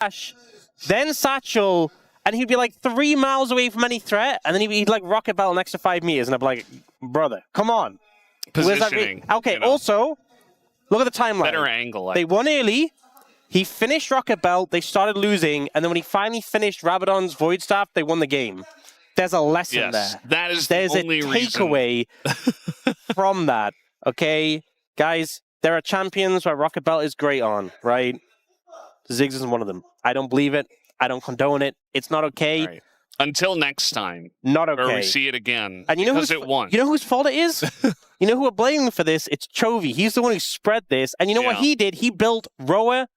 Flash, then Satchel, and he'd be like 3 miles away from any threat, and then he'd like rocket battle an extra 5 meters, and I'd be like, brother, come on. Positioning. Okay, you know. Also, look at the timeline. Better angle. They won early. He finished Rocket Belt. They started losing, and then when he finally finished Rabadon's Void Staff, they won the game. There's a lesson there. That is There's the only a takeaway from that. Okay, guys, there are champions where Rocket Belt is great on, right? Ziggs isn't one of them. I don't believe it. I don't condone it. It's not okay. Right. Until next time. Not okay. Or we see it again. And you know because it won. You know whose fault it is? You know who we're blaming for this? It's Chovy. He's the one who spread this. And you know what he did? He built Roa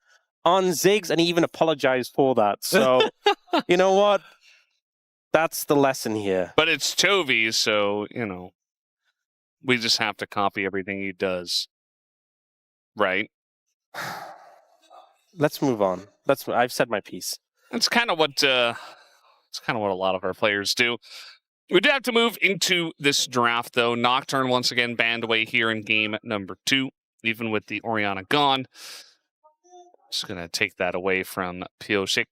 on Ziggs, and he even apologized for that. So, you know what? That's the lesson here. But it's Chovy, so, you know, we just have to copy everything he does. Right? Let's move on. I've said my piece. That's kind of what a lot of our players do. We do have to move into this draft, though. Nocturne once again banned away here in game number 2, even with the Orianna gone. Just going to take that away from Pyosik.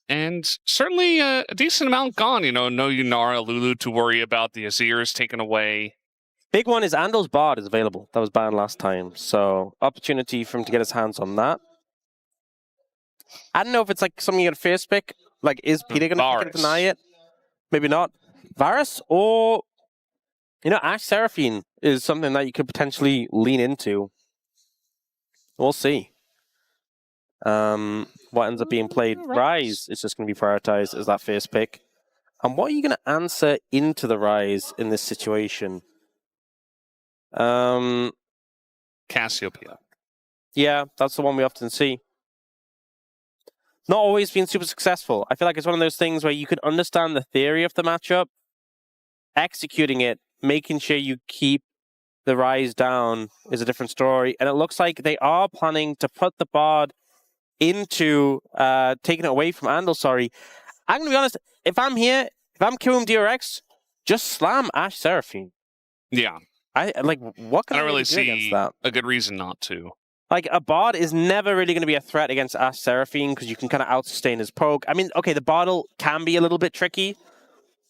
And certainly a decent amount gone. You know, no Gnar, Lulu to worry about. The Azir is taken away. Big one is Andil's Bard is available. That was banned last time. So, opportunity for him to get his hands on that. I don't know if it's like something you got to first pick. Like, is Peter going to deny it? Maybe not. Varus or, you know, Ashe Seraphine is something that you could potentially lean into. We'll see. What ends up being played. Ryze is just going to be prioritized as that first pick. And what are you going to answer into the Ryze in this situation? Cassiopeia. Yeah, that's the one we often see. Not always been super successful. I feel like it's one of those things where you can understand the theory of the matchup, executing it, making sure you keep the Ryze down is a different story. And it looks like they are planning to put the Bard into taking it away from Andil, sorry. I'm going to be honest, if I'm here, if I'm Kiwoom DRX, just slam Ashe Seraphine. Yeah. What can I really do against see that? A good reason not to. Like, a Bard is never really going to be a threat against Ashe Seraphine because you can kind of out-sustain his poke. I mean, okay, the Bottle can be a little bit tricky,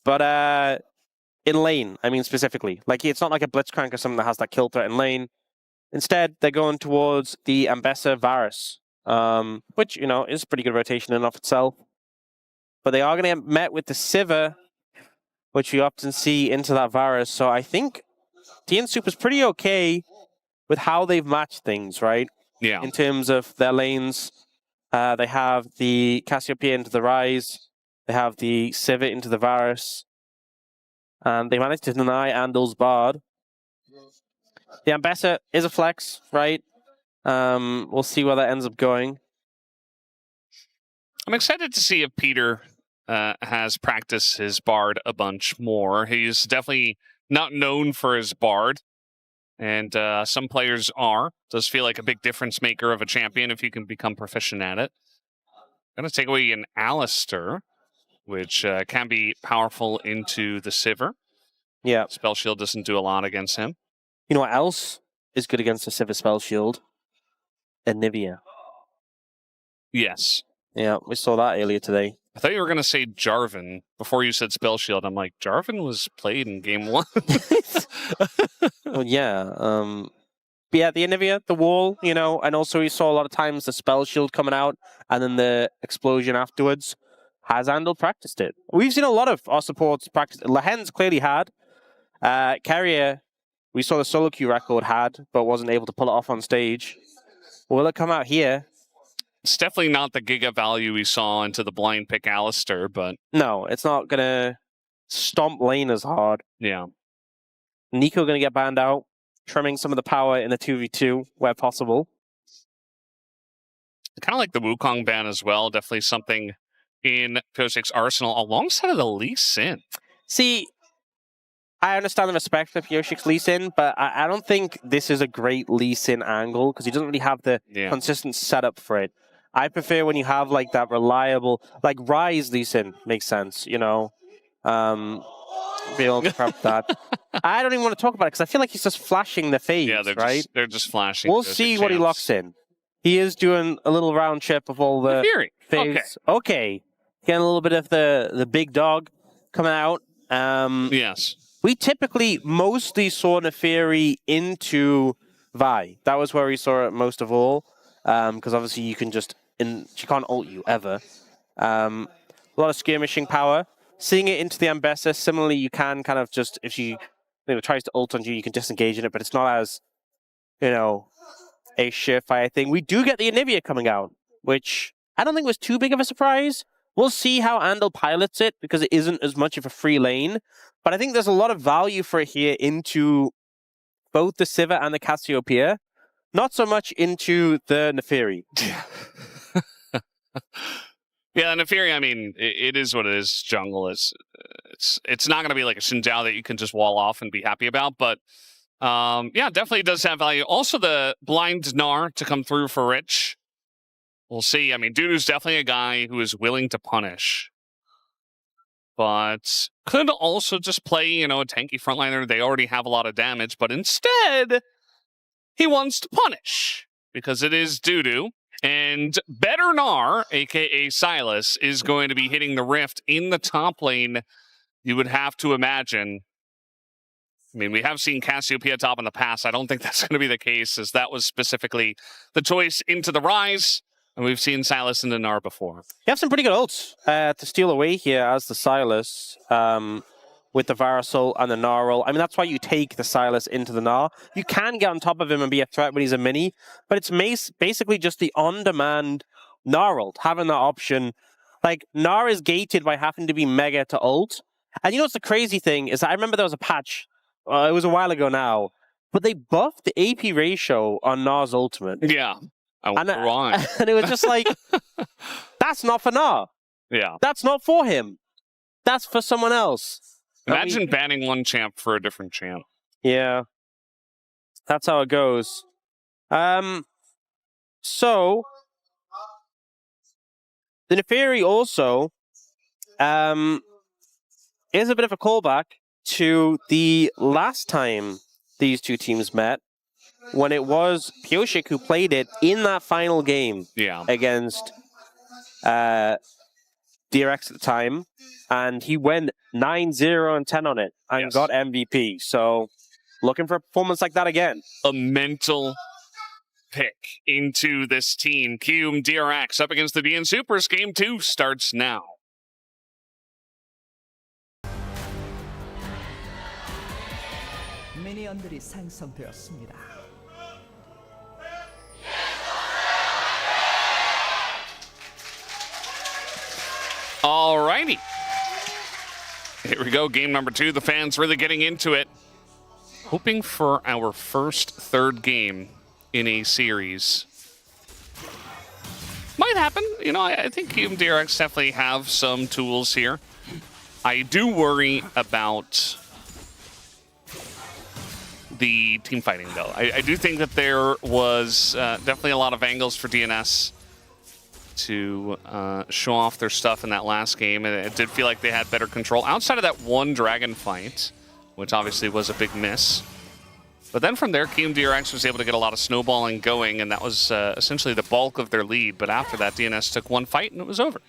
but in lane, I mean specifically. Like, it's not like a Blitzcrank or something that has that kill threat in lane. Instead, they're going towards the Ambessa Varus, which, you know, is pretty good rotation in and of itself. But they are going to get met with the Sivir, which we often see into that Varus. So I think DN SOOPers pretty okay with how they've matched things, right? Yeah. In terms of their lanes, they have the Cassiopeia into the Ryze, they have the Sivir into the Varus, and they managed to deny Andil's Bard. The Ambessa is a flex, right? We'll see where that ends up going. I'm excited to see if Peter has practiced his Bard a bunch more. He's definitely not known for his Bard, and some players are. Does feel like a big difference maker of a champion if you can become proficient at it. Going to take away an Alistar, which can be powerful into the Sivir. Yeah. Spell Shield doesn't do a lot against him. You know what else is good against the Sivir Spell Shield? Anivia. Yes. Yeah, we saw that earlier today. I thought you were going to say Jarvan before you said Spell Shield. I'm like, Jarvan was played in game 1. Well, yeah. But yeah, the Anivia, the wall, you know, and also we saw a lot of times the Spell Shield coming out and then the explosion afterwards. Has Andil practiced it? We've seen a lot of our supports practice it. Lahen's clearly had. Carrier, we saw the solo queue record had, but wasn't able to pull it off on stage. Will it come out here? It's definitely not the Giga value we saw into the blind pick Alistar, but... No, it's not going to stomp lane as hard. Yeah. Nico going to get banned out, trimming some of the power in the 2v2 where possible. Kind of like the Wukong ban as well. Definitely something in Pyosik's arsenal alongside of the Lee Sin. See, I understand the respect for Pyosik's Lee Sin, but I don't think this is a great Lee Sin angle because he doesn't really have the consistent setup for it. I prefer when you have like that reliable, like Ryze Lee Sin makes sense, you know. Be able to prep that. I don't even want to talk about it because I feel like he's just flashing the fades, yeah, right? They're just flashing. We'll see what he locks in. He is doing a little round trip of all the things. Okay. Getting a little bit of the big dog coming out. Yes. We typically mostly saw Naafiri into Vi. That was where we saw it most of all. Because obviously you can just... she can't ult you, ever. A lot of skirmishing power. Seeing it into the Ambessa, similarly, you can kind of just... If she tries to ult on you, you can disengage in it, but it's not as, a surefire thing. We do get the Anivia coming out, which I don't think was too big of a surprise. We'll see how Andil pilots it, because it isn't as much of a free lane. But I think there's a lot of value for it here into both the Sivir and the Cassiopeia. Not so much into the Naafiri. Yeah, Naafiri, I mean, it is what it is. Jungle is... It's not going to be like a Xinjiao that you can just wall off and be happy about, but yeah, definitely does have value. Also, the blind Gnar to come through for Rich. We'll see. I mean, DuDu's definitely a guy who is willing to punish, but could also just play, a tanky frontliner. They already have a lot of damage, but instead, he wants to punish because it is DuDu. And better Gnar, a.k.a. Sylas, is going to be hitting the rift in the top lane, you would have to imagine. I mean, we have seen Cassiopeia top in the past. I don't think that's going to be the case, as that was specifically the choice into the Ryze. And we've seen Sylas and the Gnar before. You have some pretty good ults to steal away here as the Sylas with the Varus ult and the Gnar ult. I mean, that's why you take the Sylas into the Gnar. You can get on top of him and be a threat when he's a mini, but it's basically just the on-demand Gnar ult, having that option. Like, Gnar is gated by having to be mega to ult. And what's the crazy thing is that I remember there was a patch, it was a while ago now, but they buffed the AP ratio on Gnar's ultimate. Yeah. And it was just like, that's not for Gnar. Yeah. That's not for him. That's for someone else. Imagine banning one champ for a different champ. Yeah. That's how it goes. So, the Naafiri also is a bit of a callback to the last time these two teams met, when it was Pyosik who played it in that final game against DRX at the time, and he went 9-0 and 10 on it and got MVP. So, looking for a performance like that again. A mental pick into this team. Kiwoom DRX up against the DN SOOPers. Game 2 starts now. 미니언들이 생성되었습니다. Alrighty. Here we go, game number 2. The fans really getting into it. Hoping for our first third game in a series. Might happen. I think Kiwoom DRX definitely have some tools here. I do worry about the team fighting, though. I do think that there was definitely a lot of angles for DNS to show off their stuff in that last game, and it did feel like they had better control outside of that one dragon fight, which obviously was a big miss. But then from there, Kiwoom DRX was able to get a lot of snowballing going, and that was essentially the bulk of their lead. But after that, DNS took one fight, and it was over.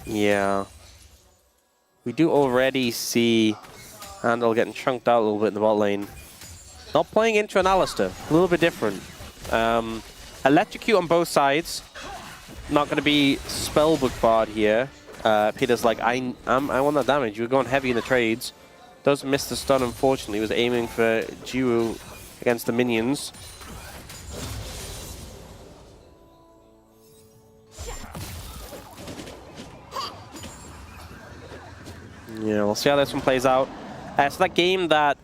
Yeah. We do already see Andil getting chunked out a little bit in the bot lane. Not playing into an Alistair, a little bit different. Electrocute on both sides. Not going to be spellbook barred here. Peter's like, I want that damage. You were going heavy in the trades. Does miss the stun, unfortunately. He was aiming for Jiwoo against the minions. Yeah, we'll see how this one plays out. So that game that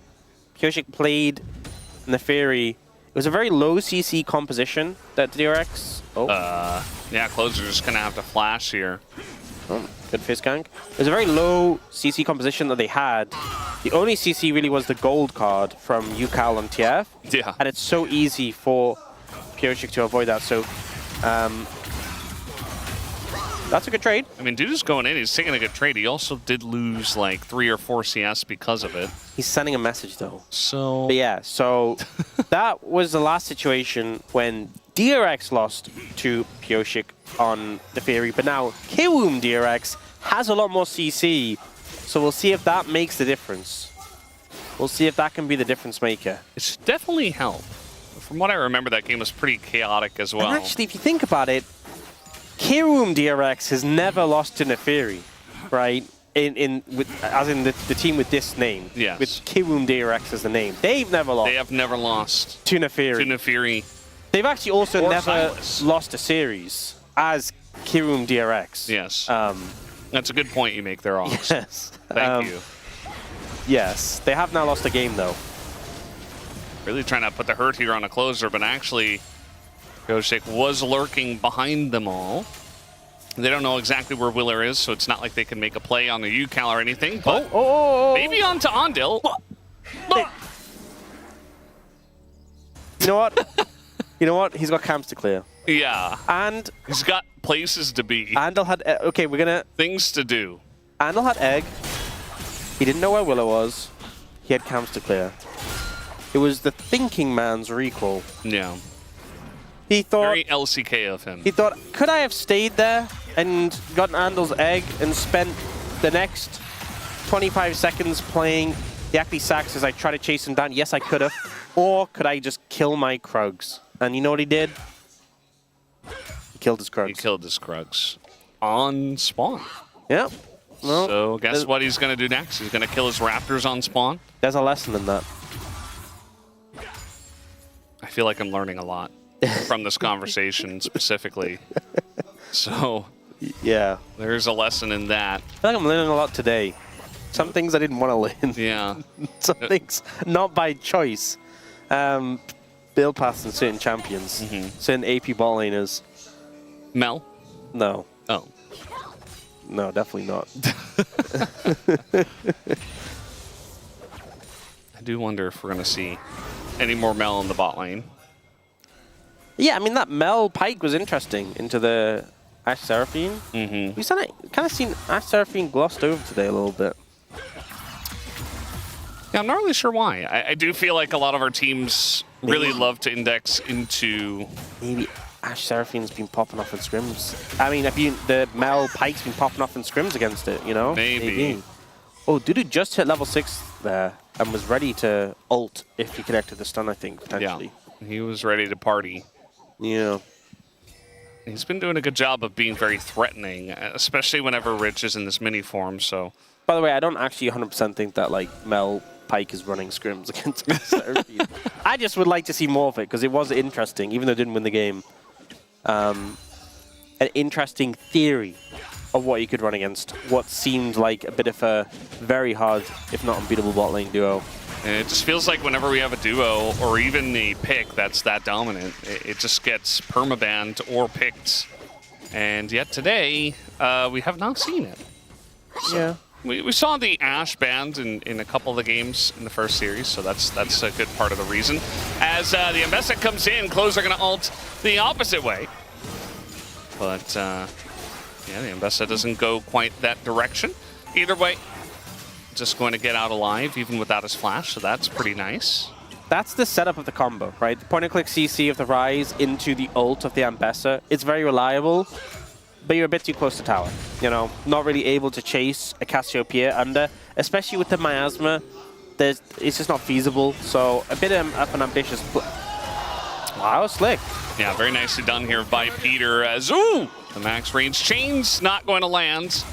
Pyosik played Naafiri, it was a very low CC composition that DRX. Yeah, Clozer just gonna have to flash here. Oh, good fist gank. It was a very low CC composition that they had. The only CC really was the gold card from Ucal and TF. Yeah. And it's so easy for Pyosik to avoid that. So, that's a good trade. I mean, DuDu's going in. He's taking a good trade. He also did lose like 3 or 4 CS because of it. He's sending a message, though. So... But yeah, so that was the last situation when DRX lost to Pyosik on Naafiri, but now Kiwoom DRX has a lot more CC, so we'll see if that makes the difference. We'll see if that can be the difference maker. It's definitely helped. From what I remember, that game was pretty chaotic as well. And actually, if you think about it, Kiwoom DRX has never lost to Naafiri, right? As in the team with this name. Yes. With Kiwoom DRX as the name. They've never lost. They have never lost to Naafiri. To Naafiri. They've actually also never Sylas. lost a series as Kiwoom DRX. Yes. That's a good point you make there, Aux. Yes. Thank you. Yes. They have now lost a game, though. Really trying to put the hurt here on a Clozer, but actually, Pyosik was lurking behind them all. They don't know exactly where Willer is, so it's not like they can make a play on the Ucal or anything, but maybe onto Andil. You know what? You know what? He's got camps to clear. Yeah. And he's got places to be. Andil had... Okay, we're going to... Things to do. Andil had egg. He didn't know where Willer was. He had camps to clear. It was the thinking man's recall. Yeah. He thought... Very LCK of him. He thought, could I have stayed there and gotten Andil's egg and spent the next 25 seconds playing the Ackley Sax as I try to chase him down? Yes, I could have. Or could I just kill my Krugs? And you know what he did? He killed his Krugs. He killed his Krugs. On spawn. Yep. Well, so guess what he's going to do next? He's going to kill his Raptors on spawn? There's a lesson in that. I feel like I'm learning a lot from this conversation specifically. So yeah, there's a lesson in that. I feel like I'm learning a lot today. Some things I didn't want to learn. Yeah. Some things not by choice. Build paths and certain champions. Certain AP ball laners. Mel? No. Oh. No, definitely not. I do wonder if we're going to see any more Mel in the bot lane. Yeah, I mean, that Mel Pike was interesting into the Ashe Seraphine. We've kind of seen Ashe Seraphine glossed over today a little bit. Yeah, I'm not really sure why. I do feel like a lot of our teams really love to index into... Maybe Ashe Seraphine's been popping off in scrims. I mean, the Mel Pike's been popping off in scrims against it, you know? Maybe. Oh, DuDu just hit level 6 there and was ready to ult if he connected the stun, I think, potentially. Yeah, he was ready to party. Yeah. He's been doing a good job of being very threatening, especially whenever Rich is in this mini form, so... By the way, I don't actually 100% think that, like, Mel Pike is running scrims against Seraphine. I just would like to see more of it, because it was interesting, even though it didn't win the game. An interesting theory of what you could run against what seemed like a bit of a very hard, if not unbeatable, bot lane duo. And it just feels like whenever we have a duo, or even a pick that's that dominant, it just gets permabanned or picked. And yet today, we have not seen it. So Yeah. We saw the Ashe banned in a couple of the games in the first series, so that's a good part of the reason. As the Ambessa comes in, Clozer going to ult the opposite way. But, yeah, the Ambessa doesn't go quite that direction. Either way, just going to get out alive, even without his flash, so that's pretty nice. That's the setup of the combo, right? The point-and-click CC of the Ryze into the ult of the Ambessa. It's very reliable, but you're a bit too close to tower. You know, not really able to chase a Cassiopeia under, especially with the miasma. It's just not feasible. So a bit of an ambitious. Wow, slick. Yeah, very nicely done here by Peter. As the max range chain's not going to land,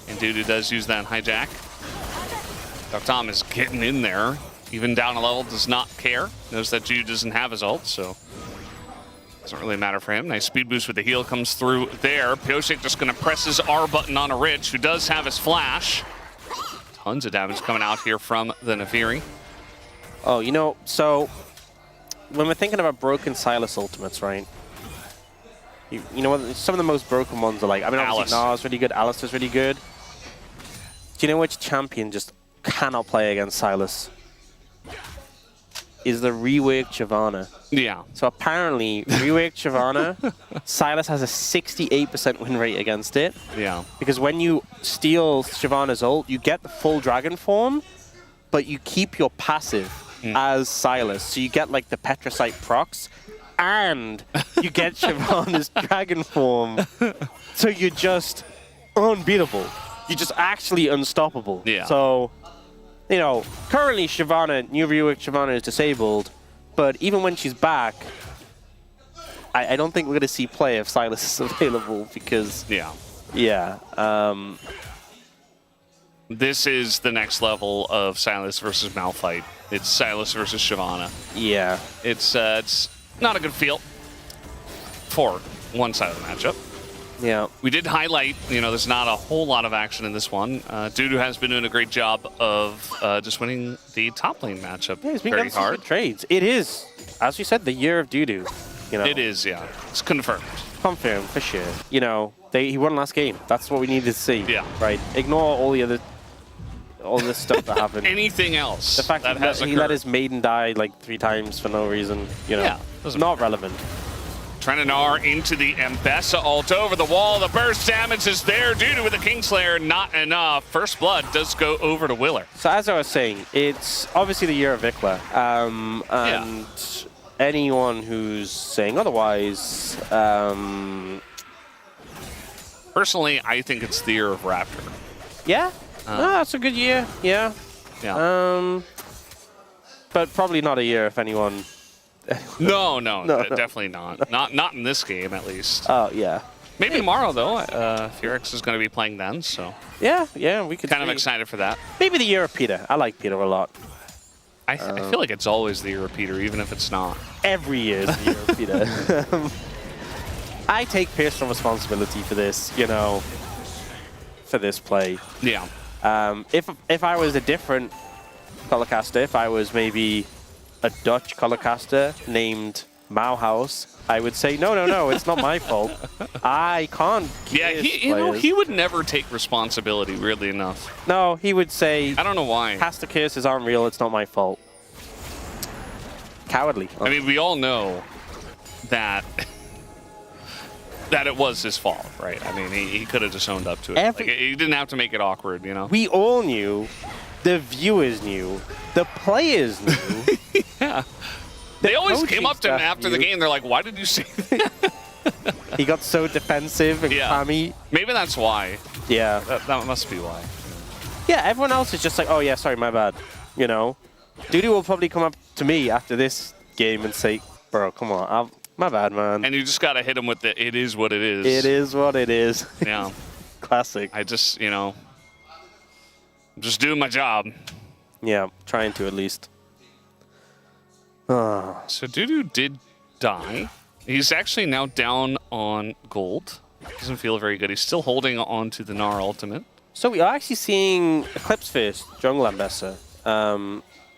and DuDu does use that hijack. deokdam is getting in there, even down a level, does not care. Knows that Jiwoo doesn't have his ult, so. Doesn't really matter for him. Nice speed boost with the heal comes through there. Pyosik just going to press his R button on a Rich, who does have his flash. Tons of damage coming out here from the Naafiri. Oh, you know, so when we're thinking about broken Sylas ultimates, right? You know what? Some of the most broken ones are like, I mean, obviously Gnar's really good, Alistair's really good. Do you know which champion just cannot play against Sylas? Is the reworked Shyvana. Yeah. So apparently, reworked Shyvana, Sylas has a 68% win rate against it. Yeah. Because when you steal Shyvana's ult, you get the full dragon form, but you keep your passive as Sylas. So you get like the Petricite procs, and you get Shyvana's dragon form. So you're just unbeatable. You're just actually unstoppable. Yeah. So, you know, currently New Rework Shyvana is disabled, but even when she's back, I don't think we're going to see play if Sylas is available because... Yeah. This is the next level of Sylas versus Malphite. It's Sylas versus Shyvana. Yeah. It's not a good feel for one side of the matchup. Yeah. We did highlight, you know, there's not a whole lot of action in this one. DuDu has been doing a great job of just winning the top lane matchup. Yeah, he's been very getting some hard. good trades. It is, as we said, the year of DuDu. You know, It is, yeah. It's confirmed. confirmed for sure. You know, he won last game. That's what we needed to see. Yeah. Right. Ignore all this stuff that happened. Anything else The fact that that has he occurred. let his maiden die like 3 times for no reason. You know, Yeah, doesn't not relevant. Trying to Gnar into the Ambessa ult over the wall. The burst damage is there. DuDu with the Kingslayer, not enough. First blood does go over to Willer. So as I was saying, it's obviously the year of Vikla. And anyone who's saying otherwise, Personally, I think it's the year of Raptor. yeah, that's a good year. Yeah. Yeah. But probably not a year if anyone. No, No. definitely not. Not in this game, at least. Oh yeah. Maybe tomorrow, though. KRX is going to be playing then, so Yeah, we could. kind of see. excited for that. Maybe the year of Peter. I like Peter a lot. I feel like it's always the year of Peter, even if it's not. Every year is the year of Peter. I take personal responsibility for this, you know, for this play. Yeah. If I was a different color caster, if I was maybe a Dutch color caster named Mauhaus, I would say no, it's not my fault. I can't. Yeah, curse he would never take responsibility, weirdly enough. No, he would say, I don't know why. caster curses aren't real, it's not my fault. Cowardly. I mean, we all know that it was his fault, right? I mean, he could have just owned up to it. Like, he didn't have to make it awkward, you know? We all knew, the viewers knew, the players knew. Yeah. They always coaching came up to him staff after the knew. game. They're like, why did you say that? He got so defensive and clammy. Maybe that's why. Yeah. That must be why. Yeah, everyone else is just like, oh yeah, sorry, my bad. You know? DuDu will probably come up to me after this game and say, bro, come on, my bad, man. And you just got to hit him with the, it is what it is. It is what it is. Yeah. Classic. I just, you know, I'm just doing my job. Yeah, trying to at least. So DuDu did die. He's actually now down on gold. Doesn't feel very good. He's still holding on to the Gnar ultimate. So we are actually seeing Eclipse first, jungle Ambessa.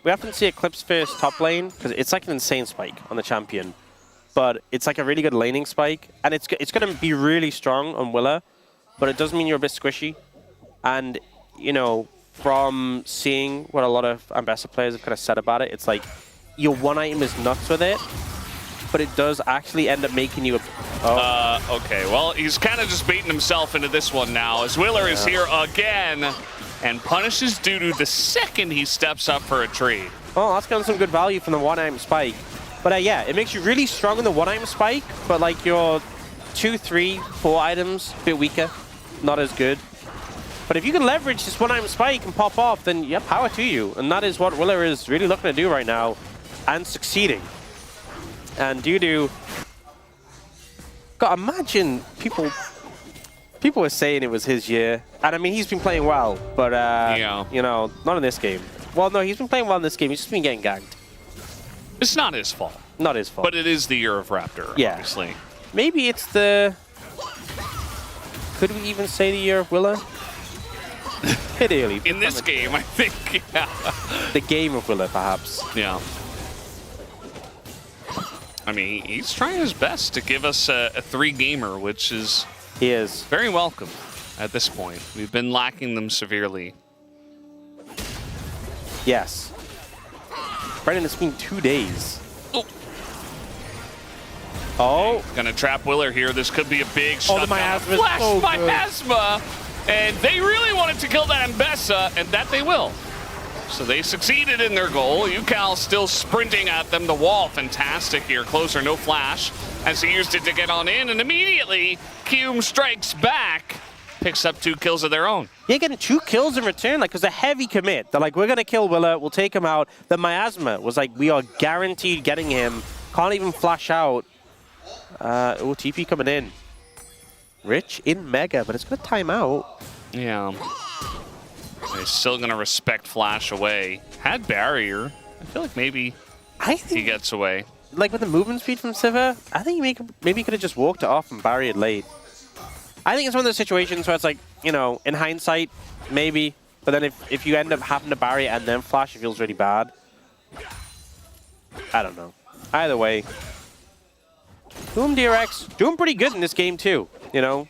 We often see Eclipse first top lane, because it's like an insane spike on the champion. But it's like a really good laning spike, and it's going to be really strong on Willer, but it does mean you're a bit squishy. And, you know, from seeing what a lot of Ambessa players have kind of said about it, it's like, your one item is nuts with it, but it does actually end up making you a... Okay, well, he's kind of just baiting himself into this one now, as Willer is here again and punishes DuDu the second he steps up for a trade. Oh, that's gotten some good value from the one item spike. But yeah, it makes you really strong in the one item spike, but like your 2, 3, 4 items, a bit weaker, not as good. But if you can leverage this one item spike and pop off, then yeah, power to you. And that is what Willer is really looking to do right now, and succeeding. And DuDu, God, imagine people were saying it was his year. And I mean, he's been playing well, but you know, not in this game. Well, no, he's been playing well in this game. He's just been getting ganked. It's not his fault. Not his fault. But it is the year of Raptor, obviously. Maybe it's the... Could we even say the year of Willer? Bit early. In this game, I think, yeah. The game of Willer, perhaps. Yeah. I mean, he's trying his best to give us a 3-gamer, which is... He is. Very welcome at this point. We've been lacking them severely. Yes. Brendan, it's been 2 days. Oh. Gonna trap Willer here. This could be a big Oh, the shutdown. miasma. Flash So miasma! And they really wanted to kill that Ambessa, and that they will. So they succeeded in their goal. Ucal still sprinting at them. The wall, fantastic here. Clozer, no flash, as he used it to get on in, and immediately Kiwoom strikes back, picks up 2 kills of their own. Yeah, getting 2 kills in return, like, it was a heavy commit. They're like, we're going to kill Willa, we'll take him out. The Miasma was like, we are guaranteed getting him. Can't even flash out. Oh, TP coming in. Rich in Mega, but it's going to time out. Yeah. They're still going to respect flash away. Had barrier. I feel like maybe he gets away. Like, with the movement speed from Sivir, I think maybe he could have just walked it off and barriered late. I think it's one of those situations where it's like, you know, in hindsight, maybe. But then if you end up having to barrier and then flash, it feels really bad. I don't know. Either way, Kiwoom DRX doing pretty good in this game too, you know.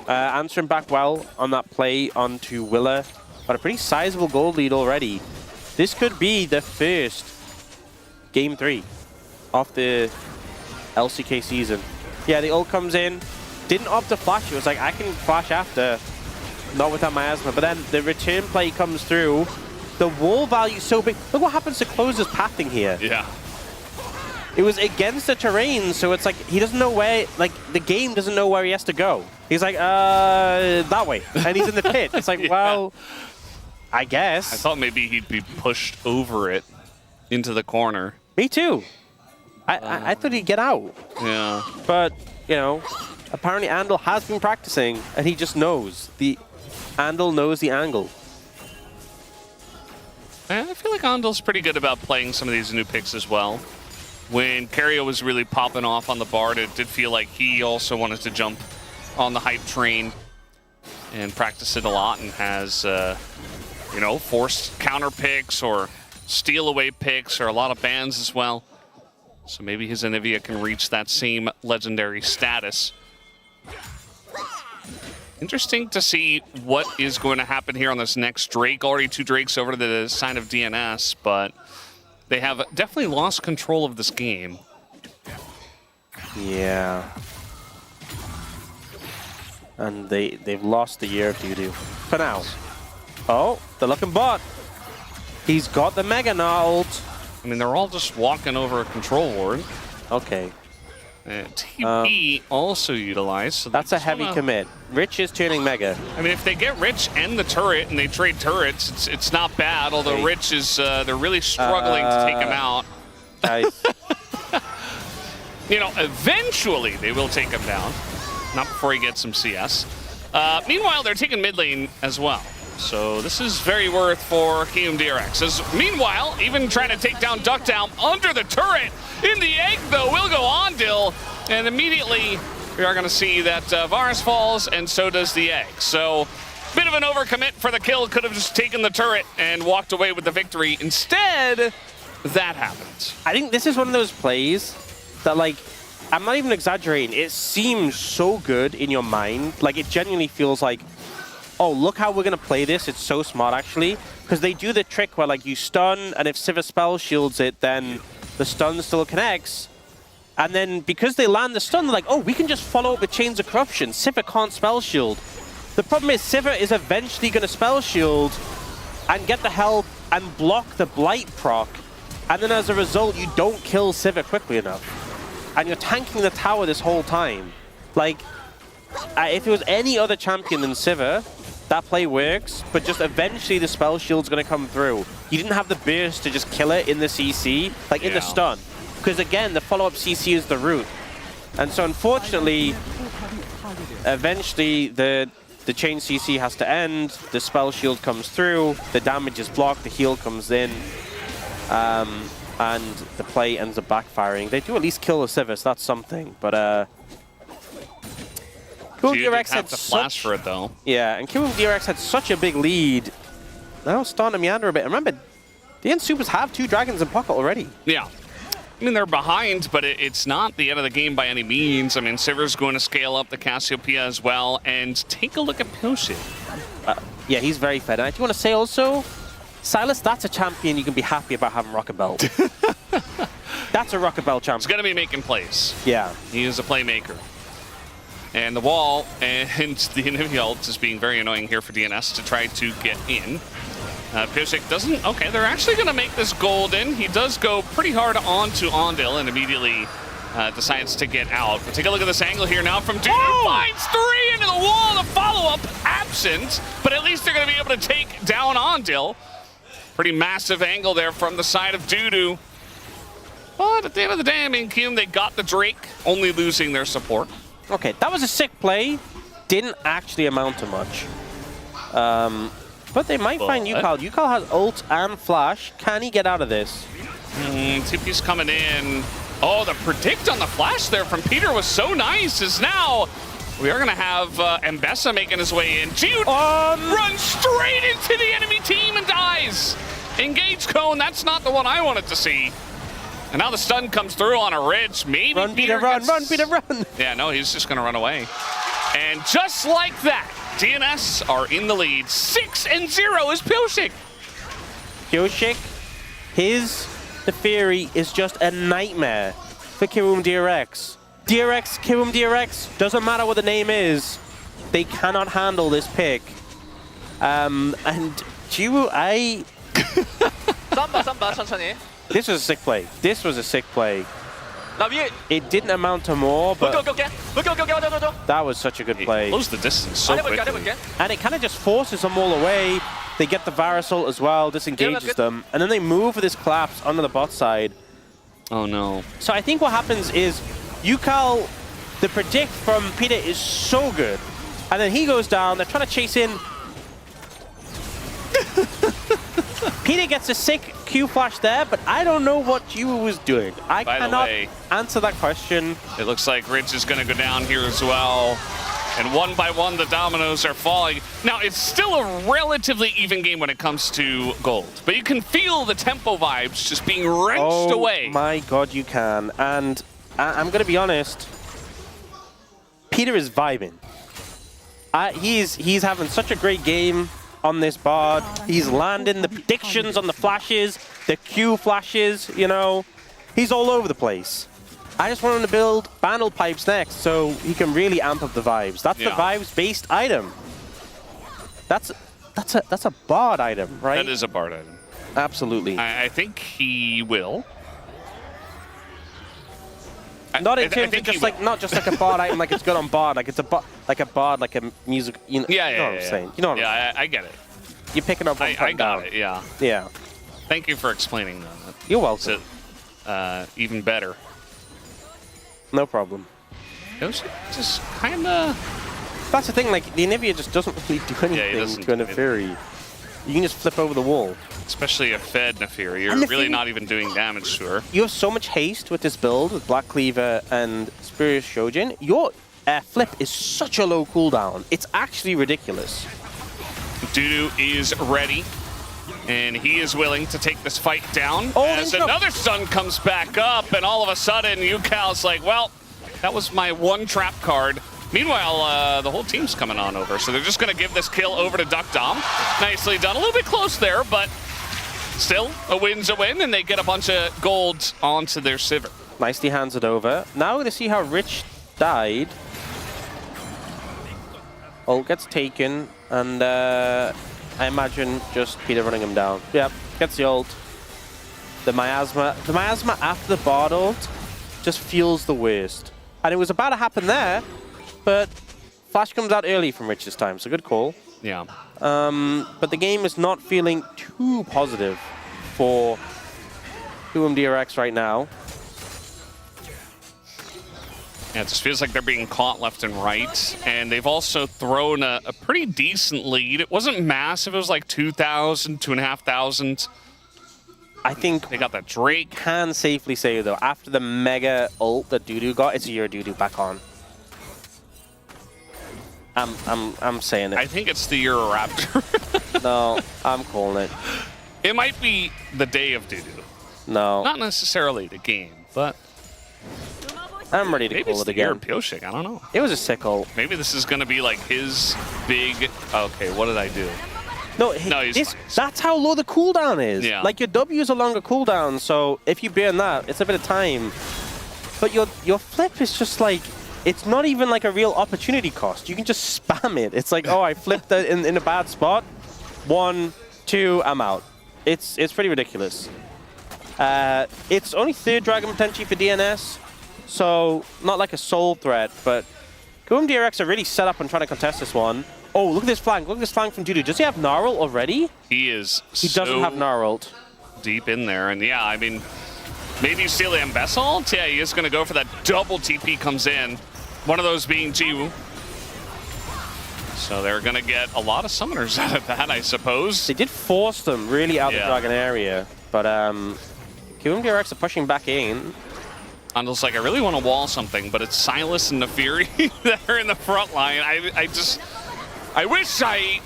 Answering back well on that play onto Willa. But a pretty sizable gold lead already. This could be the first Game 3 of the LCK season. Yeah, the ult comes in. Didn't opt to flash. It was like, I can flash after. Not without Miasma. But then the return play comes through. The wall value is so big. Look what happens to Clozer's pathing here. Yeah. It was against the terrain, so it's like he doesn't know where, like, the game doesn't know where he has to go. He's like, that way. And he's in the pit. It's like, yeah. Well, I guess. I thought maybe he'd be pushed over it into the corner. Me too. I thought he'd get out. Yeah. But, you know, apparently Andil has been practicing, and he just knows. Andil knows the angle. I feel like Andil's pretty good about playing some of these new picks as well. When Cario was really popping off on the Bard, it did feel like he also wanted to jump on the hype train and practice it a lot, and has, you know, forced counter picks or steal away picks or a lot of bans as well. So maybe his Anivia can reach that same legendary status. Interesting to see what is going to happen here on this next Drake. Already 2 Drakes over to the side of DNS, but they have definitely lost control of this game. Yeah. And they've lost the year of DuDu. For now. Oh, the looking bot. He's got the Mega Gnar ult. I mean, they're all just walking over a control ward. Okay. And TP also utilized. So that's a heavy commit. Rich is turning Mega. I mean, if they get Rich and the turret and they trade turrets, it's not bad. Although Rich is, they're really struggling to take him out. Nice. You know, eventually they will take him down. Not before he gets some CS. Meanwhile, they're taking mid lane as well. So this is very worth for Kiwoom DRX. Meanwhile, even trying to take down deokdam under the turret. In the egg, though, will go Andil. And immediately, we are going to see that Varus falls, and so does the egg. So, bit of an overcommit for the kill. Could have just taken the turret and walked away with the victory. Instead, that happened. I think this is one of those plays that, like, I'm not even exaggerating. It seems so good in your mind. Like, it genuinely feels like, oh, look how we're going to play this. It's so smart, actually. Because they do the trick where, like, you stun, and if Sivir spell shields it, then the stun still connects. And then, because they land the stun, they're like, oh, we can just follow up with Chains of Corruption. Sivir can't spell shield. The problem is, Sivir is eventually going to spell shield and get the help and block the Blight proc. And then, as a result, you don't kill Sivir quickly enough. And you're tanking the tower this whole time. Like, if it was any other champion than Sivir, that play works, but just eventually the spell shield's going to come through. You didn't have the burst to just kill it in the CC, like in the stun. Because again, the follow-up CC is the root. And so unfortunately, eventually the chain CC has to end, the spell shield comes through, the damage is blocked, the heal comes in, and the play ends up backfiring. They do at least kill the Sivir, so that's something, but Kiwoom DRX had to flash for it, though. Yeah, and Kiwoom DRX had such a big lead. Now it's starting to meander a bit. Remember, DN SOOPers have 2 dragons in pocket already. Yeah. I mean, they're behind, but it's not the end of the game by any means. I mean, Sivir's going to scale up the Cassiopeia as well, and take a look at Pyosik. Yeah, he's very fed. And I do want to say also, Sylas, that's a champion you can be happy about having Rocket Belt. That's a Rocket Belt champion. He's going to be making plays. Yeah. He is a playmaker. And the wall and the Anivia ult is being very annoying here for DNS to try to get in. Pyosik doesn't... Okay, they're actually going to make this golden. He does go pretty hard onto Andil and immediately decides to get out. But take a look at this angle here now from DuDu. Finds 3 into the wall. The follow-up absent, but at least they're going to be able to take down Andil. Pretty massive angle there from the side of DuDu. But at the end of the day, I mean, Kiwoom, they got the Drake, only losing their support. Okay, that was a sick play. Didn't actually amount to much. But they might find Ucal. Ucal has ult and flash. Can he get out of this? TP's coming in. Oh, the predict on the flash there from Peter was so nice. As now we are going to have Ambessa making his way in. Jiwoo runs straight into the enemy team and dies. Engage cone, that's not the one I wanted to see. And now the stun comes through on a ridge. Maybe run, Peter run, gets... run, Peter, run. Yeah, no, he's just going to run away. And just like that, DNS are in the lead. 6-0 is Pyosik. Pyosik, his Naafiri is just a nightmare for Kiwoom DRX. Kiwoom DRX, doesn't matter what the name is, they cannot handle this pick. And Jiwoo, 쌈바 천천히. This was a sick play. This was a sick play. 나 위에. It didn't amount to more, but 오케이. that was such a good play. Close the distance so quickly. And it kind of just forces them all away. They get the Varus ult as well, disengages them, and then they move with this collapse onto the bot side. Oh no. So I think what happens is Ucal, the predict from Peter is so good. And then he goes down, they're trying to chase in. Peter gets a sick Q flash there, but I don't know what Jiwoo was doing. I cannot answer that question. It looks like Ridge is going to go down here as well. And one by one, the dominoes are falling. Now, it's still a relatively even game when it comes to gold, but you can feel the tempo vibes just being wrenched away. Oh my god, you can. And I'm going to be honest, Peter is vibing. He's having such a great game on this board. He's landing the predictions on the flashes, the Q flashes, you know. He's all over the place. I just want him to build bandle pipes next so he can really amp up the vibes. That's the vibes-based item. That's a bard item, right? That is a bard item. Absolutely. I think he will. Not in terms of just like not just like a bard item, like it's good on bard, like it's a bard, like a music. You know, Yeah, you know what I'm saying. You know what I'm saying. I get it. You're picking up. I got it. Yeah. Yeah. Thank you for explaining that. You're welcome. Even better. No problem. It was just kind of. That's the thing. Like the Anivia just doesn't really do anything to a Naafiri. You can just flip over the wall. Especially a fed Naafiri. You're really not even doing damage to her. You have so much haste with this build with Black Cleaver and Spurious Shojin. Your flip is such a low cooldown. It's actually ridiculous. DuDu is ready, and he is willing to take this fight down. As another stun comes back up, and all of a sudden, Ucal's like, well, that was my one trap card. Meanwhile, the whole team's coming on over, so they're just going to give this kill over to deokdam. Nicely done. A little bit close there, but still, a win's a win, and they get a bunch of gold onto their Sivir. Nicely hands it over. Now we're going to see how Rich died. Ult gets taken, and I imagine just Peter running him down. Yep, gets the ult. The miasma after the bard ult just feels the worst. And it was about to happen there, but flash comes out early from Rich this time, so good call. Yeah. But the game is not feeling too positive for Kiwoom DRX right now. Yeah, it just feels like they're being caught left and right. And they've also thrown a pretty decent lead. It wasn't massive. It was like 2,000, 2,500. I think they got that Drake. Can safely say, though, after the mega ult that DuDu got, it's a year DuDu back on. I'm saying it. I think it's the Euro Raptor. No, I'm calling it. It might be the day of DuDu. No. Not necessarily the game, but I'm ready to call it again. Maybe it's the Pyosik, I don't know. It was a sick ult. Maybe this is going to be like his big... Okay, what did I do? No, that's how low the cooldown is. Yeah. Like, your W is a longer cooldown, so if you burn that, it's a bit of time. But your flip is just like... It's not even like a real opportunity cost. You can just spam it. It's like, oh, I flipped it in a bad spot. 1, 2, I'm out. It's pretty ridiculous. It's only 3rd Dragon potentially for DNS, so not like a soul threat, but Kiwoom DRX are really set up on trying to contest this one. Oh, look at this flank. Look at this flank from DuDu. Does he have Gnar ult already? He is. He doesn't have Gnar ult. Deep in there, and yeah, I mean, maybe steal the Ambessa ult? Yeah, he is going to go for that double TP comes in. One of those being Jiwoo. So they're going to get a lot of summoners out of that, I suppose. They did force them really out of the Dragon area, but Kiwoom DRX are pushing back in. Andil's like, I really want to wall something, but it's Sylas and Naafiri that are in the front line. I wish I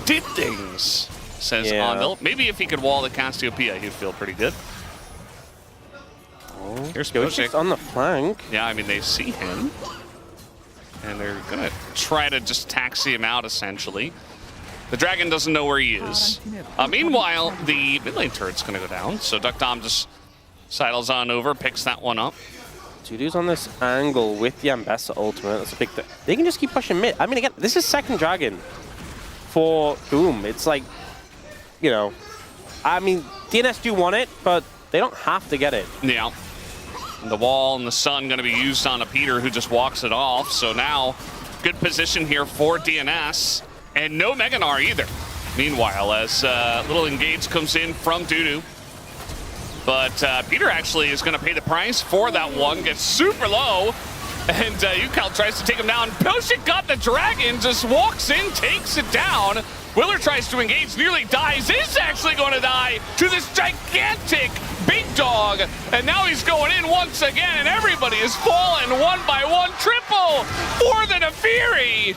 did things, says Andil. Maybe if he could wall the Cassiopeia, he'd feel pretty good. Oh, here's Pyosik on the flank. Yeah, I mean, they see him. And they're going to try to just taxi him out, essentially. The Dragon doesn't know where he is. Meanwhile, the mid lane turret's going to go down, so deokdam just sidles on over, picks that one up. DuDu's on this angle with the Ambessa ultimate. That's a big thing. They can just keep pushing mid. I mean, again, this is 2nd Dragon for Kiwoom. It's like, you know, I mean, DNS do want it, but they don't have to get it. Yeah. And the wall and the sun going to be used on a Peter who just walks it off. So now, good position here for DNS. And no Mega Gnar either. Meanwhile, as little engage comes in from DuDu. But Peter actually is going to pay the price for that one. Gets super low. And Ucal tries to take him down. Pyosik got the Dragon, just walks in, takes it down. Willer tries to engage, nearly dies, is actually going to die to this gigantic big dog. And now he's going in once again, and everybody is falling one by one. Triple for the Naafiri.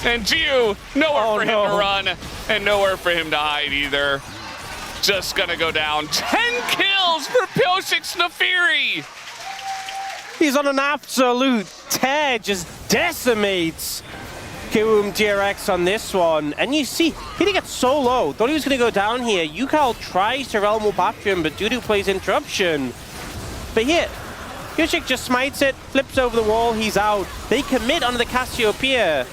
And Jiwoo, nowhere for him to run, and nowhere for him to hide either. Just going to go down. 10 kills for Pyosik's Naafiri. He's on an absolute tear, just decimates Kiwoom DRX on this one. And you see, he didn't get so low. Thought he was going to go down here. Ucal tries to realm warp after him, but DuDu plays interruption. But here, Pyosik just smites it, flips over the wall, he's out. They commit onto the Cassiopeia.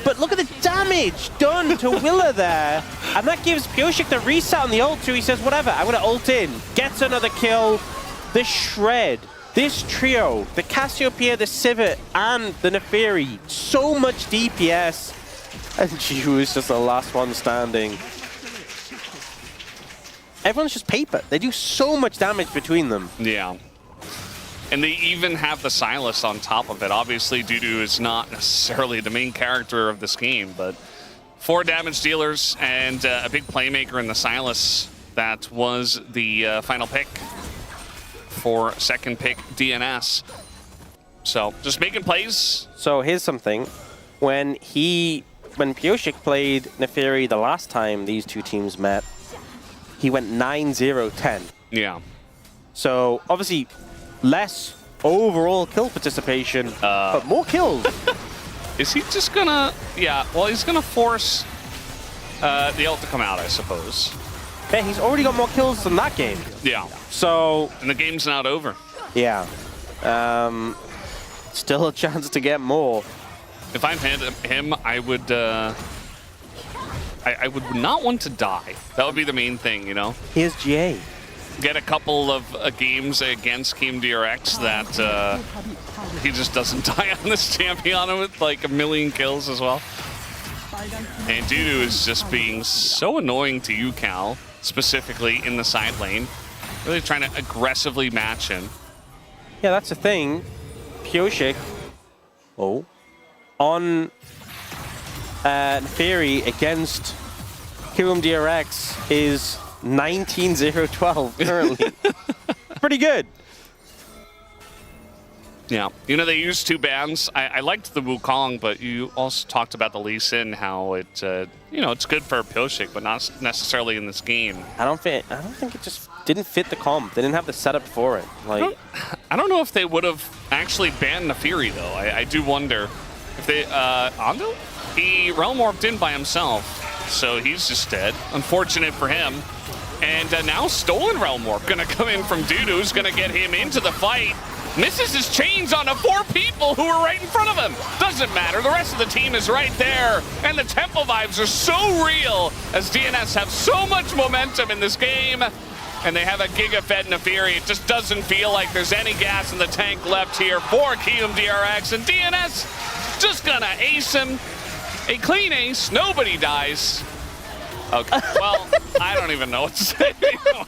But look at the damage done to Willer there. And that gives Pyosik the reset on the ult, so he says, whatever, I'm going to ult in. Gets another kill. The shred. This trio, the Cassiopeia, the Sivir, and the Naafiri, so much DPS. And Jiwoo is just the last one standing. Everyone's just paper. They do so much damage between them. Yeah. And they even have the Sylas on top of it. Obviously, DuDu is not necessarily the main character of this game, but 4 damage dealers and a big playmaker in the Sylas. That was the final pick for 2nd pick DNS. So just making plays. So here's something. When Pyosik played Naafiri the last time these two teams met, he went 9-0-10. Yeah. So obviously less overall kill participation, but more kills. Is he just gonna... Yeah, well, he's gonna force the ult to come out, I suppose. Man, he's already got more kills than that game. Yeah. So... And the game's not over. Yeah. Still a chance to get more. If I'm him, I would... I would not want to die. That would be the main thing, you know? Here's GA. Get a couple of games against Kiwoom DRX that he just doesn't die on this champion with like 1 million kills as well. And DuDu is just being so annoying to Ucal, specifically in the side lane. Really trying to aggressively match him. Yeah, that's the thing. Pyosik, on Naafiri against Kiwoom DRX is 19-0-12 currently. Pretty good. Yeah, you know, they used 2 bans. I liked the Wukong, but you also talked about the Lee Sin, how it, you know, it's good for Pyosik, but not necessarily in this game. I don't think it just didn't fit the comp. They didn't have the setup for it. Like, I don't know if they would have actually banned Naafiri though. I do wonder if they, Andil? He realm warped in by himself, so he's just dead. Unfortunate for him. And now stolen realm warp gonna come in from DuDu, who's gonna get him into the fight. misses his chains onto 4 people who were right in front of him. Doesn't matter, the rest of the team is right there, and the tempo vibes are so real as DNS have so much momentum in this game, and they have a giga-fed Naafiri. It just doesn't feel like there's any gas in the tank left here for Kiwoom DRX, and DNS just gonna ace him. A clean ace, nobody dies. Okay, well, I don't even know what to say anymore.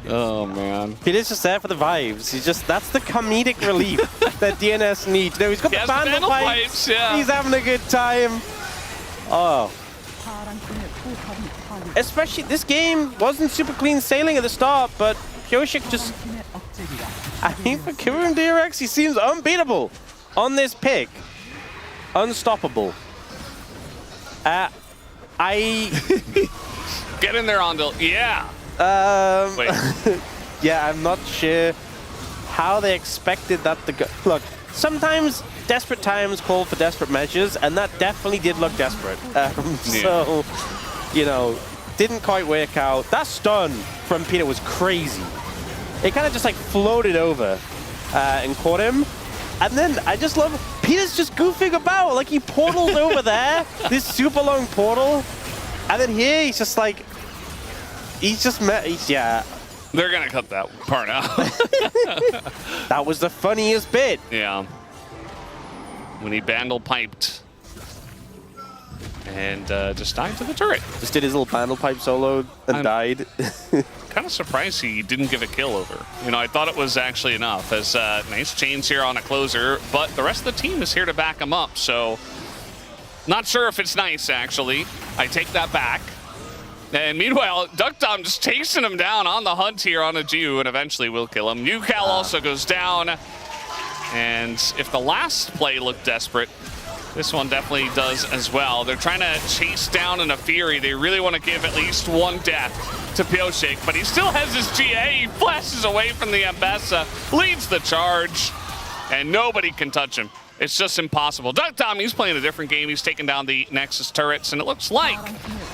Oh, man. Peter's just there for the vibes. He's just, that's the comedic relief that DNS needs. You know, he's got the vandal pipes. Yeah. He's having a good time. Oh. Especially, this game wasn't super clean sailing at the start, but Pyosik just, I think for Kiwoom DRX, he seems unbeatable on this pick. Unstoppable. Get in there, Andil. Yeah. Wait. Yeah, I'm not sure how they expected that to go. Look, sometimes desperate times call for desperate measures, and that definitely did look desperate. So, you know, didn't quite work out. That stun from Peter was crazy. It kind of just like floated over and caught him. And then I just love Peter's just goofing about. Like he portaled over there, this super long portal. And then here he's just like, yeah. They're going to cut that part out. That was the funniest bit. Yeah. When he vandal piped and just died to the turret. Just did his little vandal pipe solo and died. Kind of surprised he didn't give a kill over. You know, I thought it was actually enough as nice chains here on a Clozer, but the rest of the team is here to back him up, so not sure if it's nice, actually. I take that back. And meanwhile, deokdam just chasing him down on the hunt here on a Jiwoo, and eventually will kill him. Ucal also goes down. And if the last play looked desperate, this one definitely does as well. They're trying to chase down a Naafiri. They really want to give at least one death to Pyosik, but he still has his GA. He flashes away from the Ambessa, leads the charge, and nobody can touch him. It's just impossible. deokdam, he's playing a different game. He's taking down the Nexus turrets, and it looks like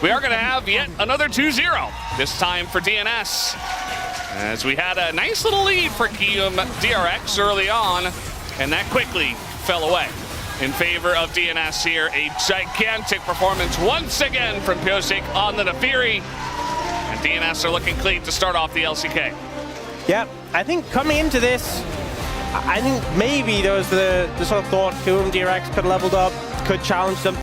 we are going to have yet another 2-0, this time for DNS. As we had a nice little lead for Kiwoom DRX early on, and that quickly fell away in favor of DNS here. A gigantic performance once again from Pyosik on the Naafiri. And DNS are looking clean to start off the LCK. Yep, I think coming into this, I think maybe there was the sort of thought Kiwoom DRX could have leveled up, could challenge them.